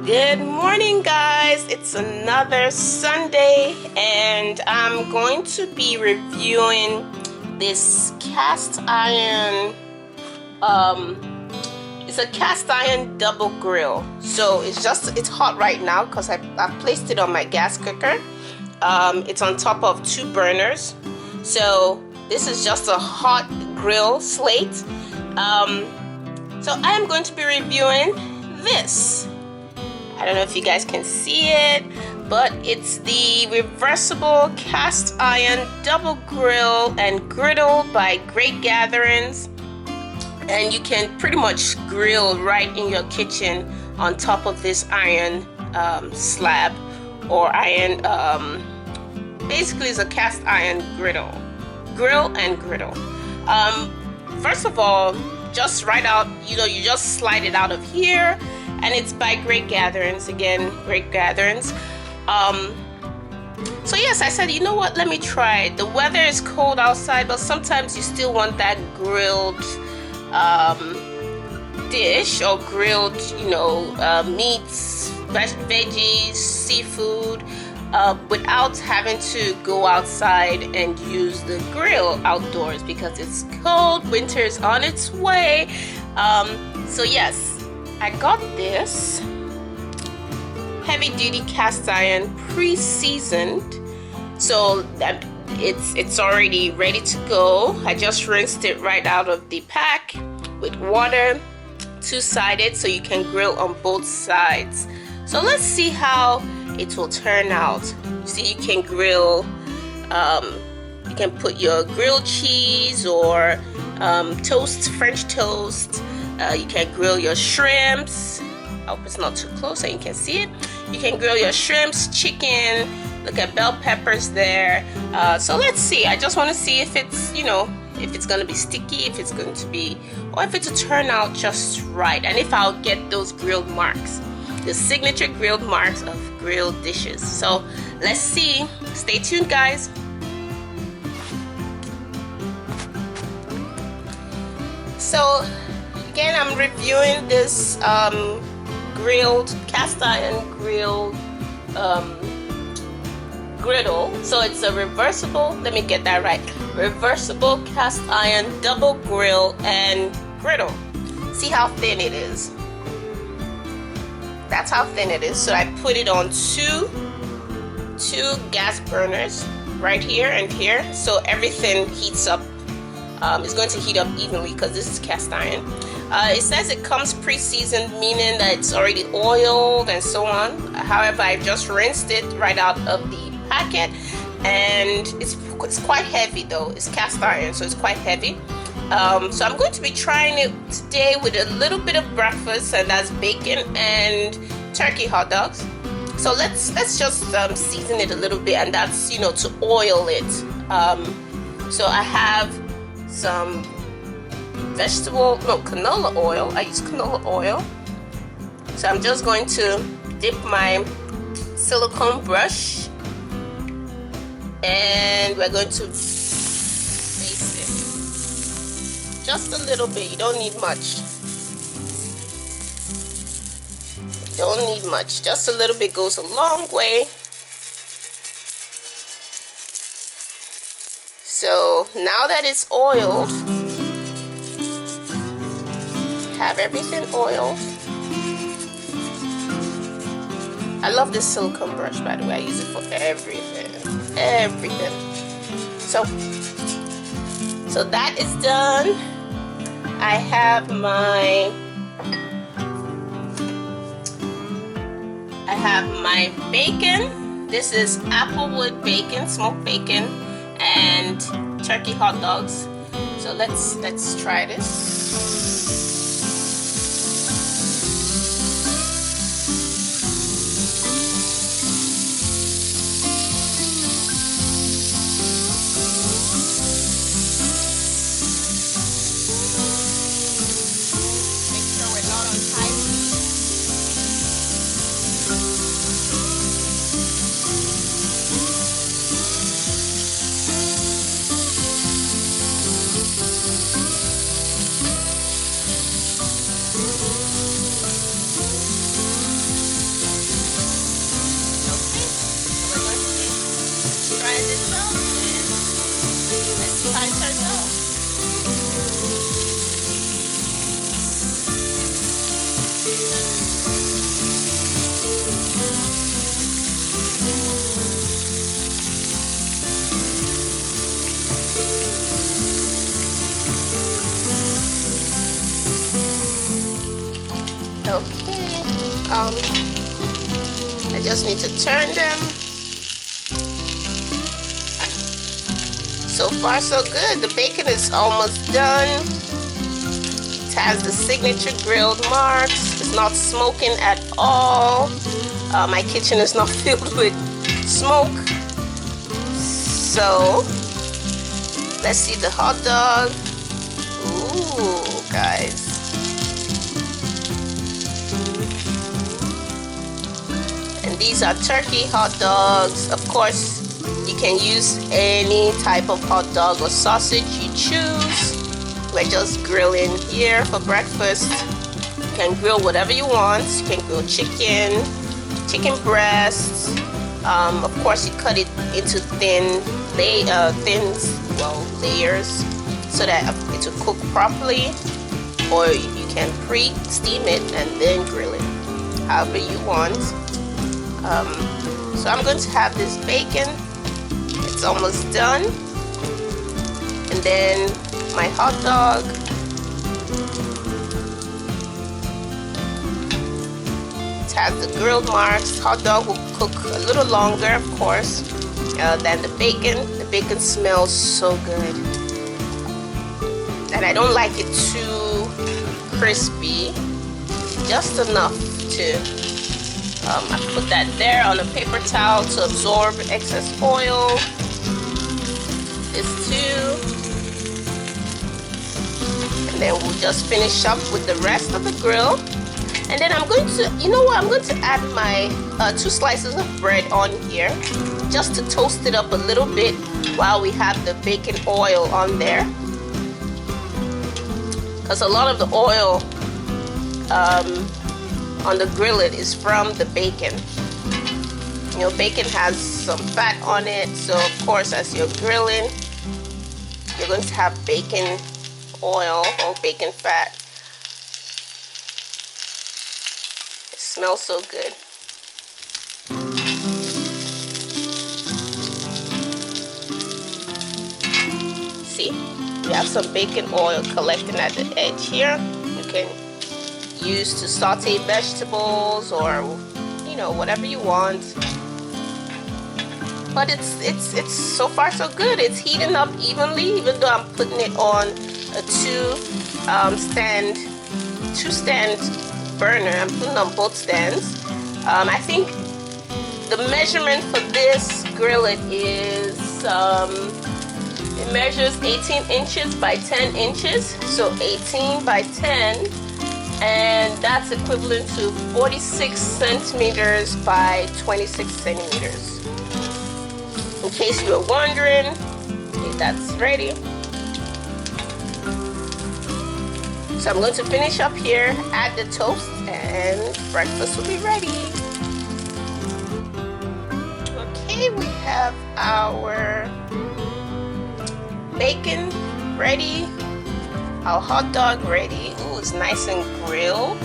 Good morning, guys. It's another Sunday, and I'm going to be reviewing this cast iron. It's a cast iron double grill. So it's hot right now because I placed it on my gas cooker. It's on top of 2 burners. So this is just a hot grill slate. So I am going to be reviewing this. I don't know if you guys can see it, but it's the reversible cast iron double grill and griddle by Great Gatherings, and you can pretty much grill right in your kitchen on top of this iron slab or iron. Basically, it's a cast iron grill and griddle. First of all, just right out, you just slide it out of here. And it's by Great Gatherings, again, Great Gatherings. So yes, I said, you know what, let me try it. The weather is cold outside, but sometimes you still want that grilled dish or grilled, meats, veggies, seafood, without having to go outside and use the grill outdoors because it's cold, winter is on its way. So yes, I got this heavy duty cast iron pre-seasoned, so that it's already ready to go. I just rinsed it right out of the pack with water, 2-sided, so you can grill on both sides. So let's see how it will turn out. See, you can grill, you can put your grilled cheese or toast, French toast. You can grill your shrimps. I hope it's not too close so you can see it. You can grill your shrimps, chicken. Look at bell peppers there. So let's see. I just want to see if it's, if it's going to be sticky, if it's going to be, or if it'll turn out just right. And if I'll get those grilled marks, the signature grilled marks of grilled dishes. So let's see. Stay tuned, guys. So again, I'm reviewing this grilled cast iron grilled griddle. So it's a reversible, let me get that right, reversible cast iron double grill and griddle. See how thin it is? That's how thin it is. So I put it on two gas burners right here and here, so everything heats up. It's going to heat up evenly because this is cast iron. It says it comes pre-seasoned, meaning that it's already oiled and so on. However, I just rinsed it right out of the packet, and it's quite heavy though. It's cast iron, so it's quite heavy. So I'm going to be trying it today with a little bit of breakfast, and that's bacon and turkey hot dogs. So let's just season it a little bit, and that's to oil it. So I have some canola oil. I use canola oil. So I'm just going to dip my silicone brush, and we're going to baste it just a little bit. You don't need much. Don't need much. Just a little bit goes a long way. So now that it's oiled, have everything oiled. I love this silicone brush, by the way. I use it for everything. So that is done. I have my bacon. This is applewood bacon, smoked bacon, and turkey hot dogs. So let's try this. Make sure we're not on high heat. Okay, I just need to turn them. So far so good. The bacon is almost done. It has the signature grilled marks. It's not smoking at all. My kitchen is not filled with smoke. So let's see the hot dog. Ooh, guys. And these are turkey hot dogs. Of course, you can use any type of hot dog or sausage you choose. We're just grilling here for breakfast. You can grill whatever you want. You can grill chicken breasts. Of course, you cut it into thin layers so that it will cook properly. Or you can pre-steam it and then grill it, however you want. So I'm going to have this bacon. It's almost done. And then my hot dog. It has the grilled marks. Hot dog will cook a little longer, of course, than the bacon. The bacon smells so good. And I don't like it too crispy. Just enough to I put that there on a paper towel to absorb excess oil. This too. And then we'll just finish up with the rest of the grill. And then I'm going to, you know what, I'm going to add my 2 slices of bread on here just to toast it up a little bit while we have the bacon oil on there. Because a lot of the oil on the grillet is from the bacon. You know, bacon has some fat on it, so of course as you're grilling, you're going to have bacon oil or bacon fat. It smells so good. See, we have some bacon oil collecting at the edge here. You can use to saute vegetables or, you know, whatever you want. But it's so far so good. It's heating up evenly, even though I'm putting it on a two stand burner. I'm putting on both stands. I think the measurement for this grillet is it measures 18 inches by 10 inches, so 18 by 10. And that's equivalent to 46 centimeters by 26 centimeters. In case you were wondering, okay, that's ready. So I'm going to finish up here, add the toast, and breakfast will be ready. Okay, we have our bacon ready. Our hot dog ready. Ooh, it's nice and grilled.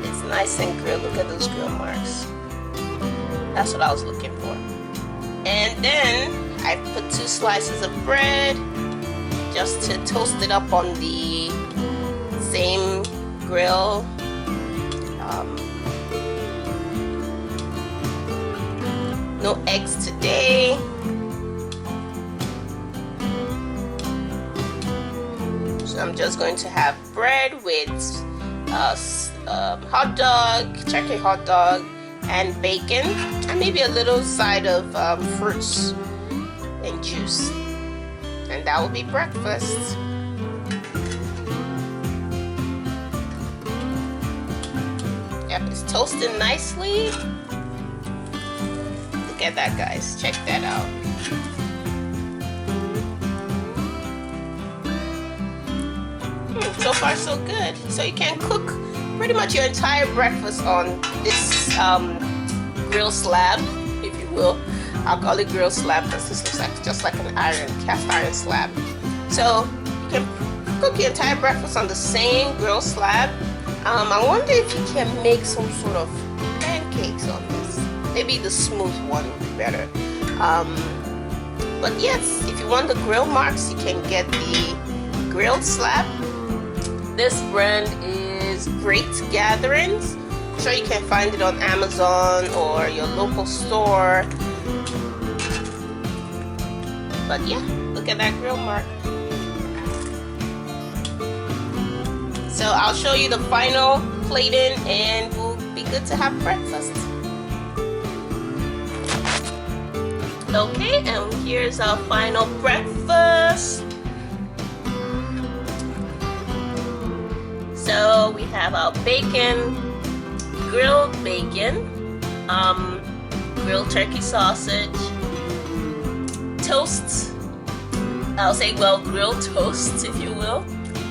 It's nice and grilled. Look at those grill marks. That's what I was looking for. And then I put 2 slices of bread just to toast it up on the same grill. No eggs today. So I'm just going to have bread with hot dog, turkey hot dog, and bacon, and maybe a little side of fruits and juice. And that will be breakfast. Yep, it's toasting nicely. Look at that, guys. Check that out. So far so good. So you can cook pretty much your entire breakfast on this grill slab, if you will. I'll call it grill slab because this looks like just like an cast iron slab. So you can cook your entire breakfast on the same grill slab. I wonder if you can make some sort of pancakes on this. Maybe the smooth one would be better. But yes, if you want the grill marks, you can get the grilled slab. This brand is Great Gatherings. I'm sure you can find it on Amazon or your local store. But yeah, look at that grill mark. So I'll show you the final plating and we'll be good to have breakfast. Okay, and here's our final breakfast. So we have our bacon, grilled bacon, grilled turkey sausage, toast, I'll say, well, grilled toast, if you will,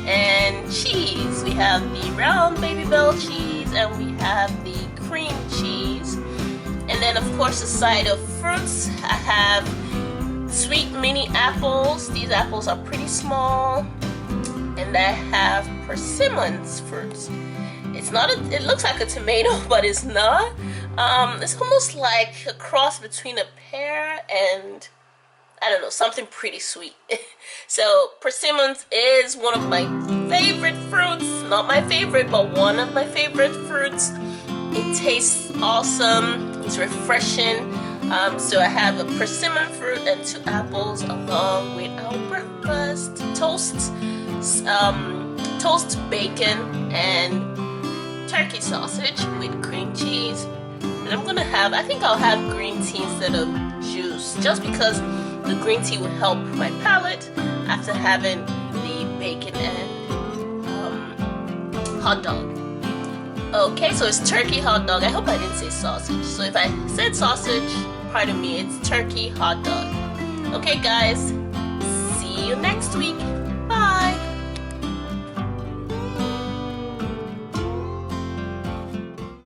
and cheese. We have the round baby bell cheese and we have the cream cheese. And then of course a side of fruits. I have sweet mini apples. These apples are pretty small. And I have persimmons fruits. It's not it looks like a tomato, but it's not. It's almost like a cross between a pear and, I don't know, something pretty sweet. So persimmons is one of my favorite fruits. Not my favorite, but one of my favorite fruits. It tastes awesome. It's refreshing. So I have a persimmon fruit and 2 apples along with our breakfast. Toast bacon and turkey sausage with cream cheese. And I'm gonna have, I think I'll have green tea instead of juice, just because the green tea will help my palate after having the bacon and hot dog. Okay, so it's turkey hot dog. I hope I didn't say sausage. So if I said sausage, pardon me, it's turkey hot dog. Okay guys, see you next week. Bye.